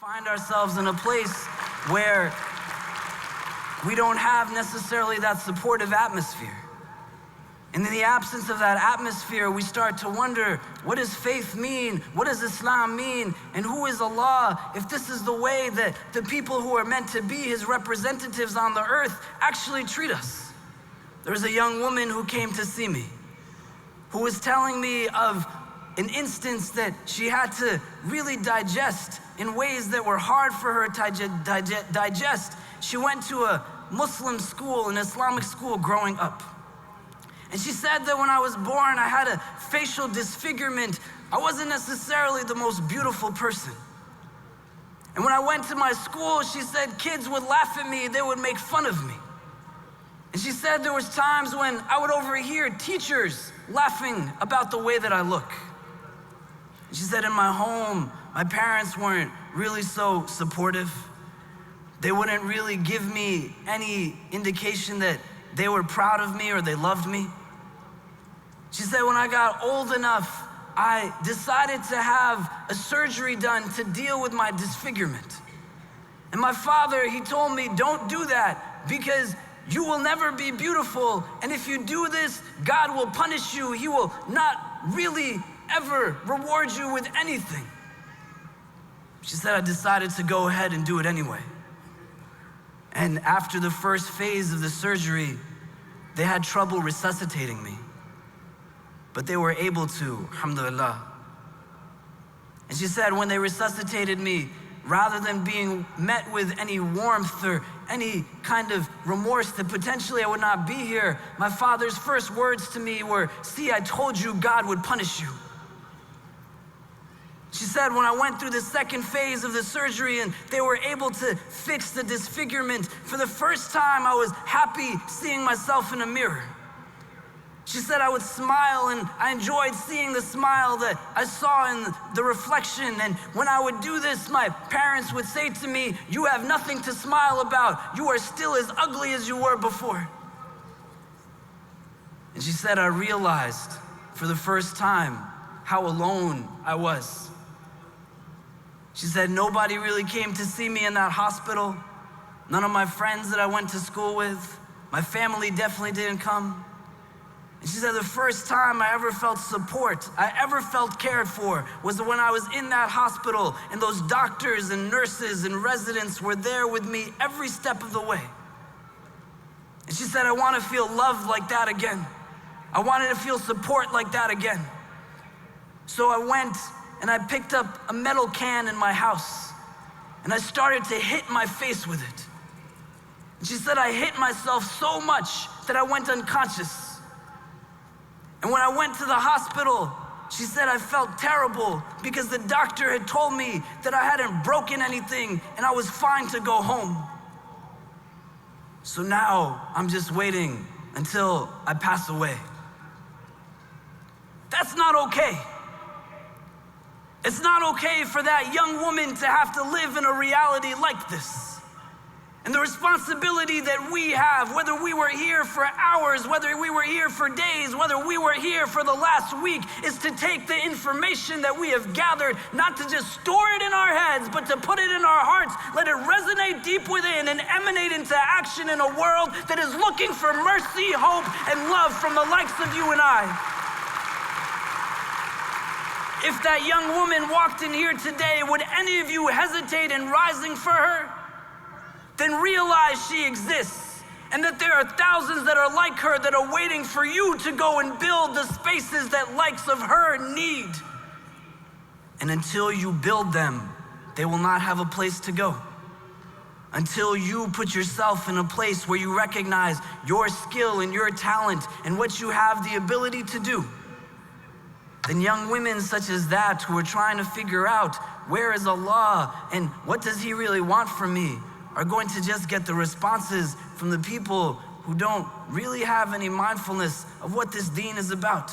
find ourselves in a place where we don't have necessarily that supportive atmosphere. And in the absence of that atmosphere, we start to wonder, what does faith mean? What does Islam mean? And who is Allah? If this is the way that the people who are meant to be His representatives on the earth actually treat us. There was a young woman who came to see me, who was telling me of an instance that she had to really digest in ways that were hard for her to digest. She went to a Muslim school, an Islamic school growing up. And she said that when I was born, I had a facial disfigurement. I wasn't necessarily the most beautiful person. And when I went to my school, she said kids would laugh at me, they would make fun of me. And she said there was times when I would overhear teachers laughing about the way that I look. And she said in my home, my parents weren't really so supportive. They wouldn't really give me any indication that they were proud of me or they loved me. She said when I got old enough, I decided to have a surgery done to deal with my disfigurement. And my father, he told me, don't do that because you will never be beautiful. And if you do this, God will punish you. He will not really ever reward you with anything. She said I decided to go ahead and do it anyway. And after the first phase of the surgery, they had trouble resuscitating me. But they were able to, alhamdulillah. And she said when they resuscitated me, rather than being met with any warmth or any kind of remorse that potentially I would not be here, my father's first words to me were, see, I told you God would punish you. She said when I went through the second phase of the surgery and they were able to fix the disfigurement, for the first time I was happy seeing myself in a mirror. She said I would smile and I enjoyed seeing the smile that I saw in the reflection. And when I would do this, my parents would say to me, you have nothing to smile about. You are still as ugly as you were before. And she said I realized for the first time how alone I was. She said nobody really came to see me in that hospital. None of my friends that I went to school with. My family definitely didn't come. And she said the first time I ever felt support, I ever felt cared for, was when I was in that hospital and those doctors and nurses and residents were there with me every step of the way. And she said, I want to feel loved like that again. I wanted to feel support like that again. So I went and I picked up a metal can in my house and I started to hit my face with it. And she said I hit myself so much that I went unconscious. And when I went to the hospital, she said I felt terrible because the doctor had told me that I hadn't broken anything and I was fine to go home. So now I'm just waiting until I pass away. That's not okay. It's not okay for that young woman to have to live in a reality like this. And the responsibility that we have, whether we were here for hours, whether we were here for days, whether we were here for the last week, is to take the information that we have gathered, not to just store it in our heads, but to put it in our hearts, let it resonate deep within and emanate into action in a world that is looking for mercy, hope, and love from the likes of you and I. If that young woman walked in here today, would any of you hesitate in rising for her? Then realize she exists and that there are thousands that are like her that are waiting for you to go and build the spaces that likes of her need. And until you build them, they will not have a place to go. Until you put yourself in a place where you recognize your skill and your talent and what you have the ability to do. Then young women such as that who are trying to figure out where is Allah and what does He really want from me are going to just get the responses from the people who don't really have any mindfulness of what this deen is about.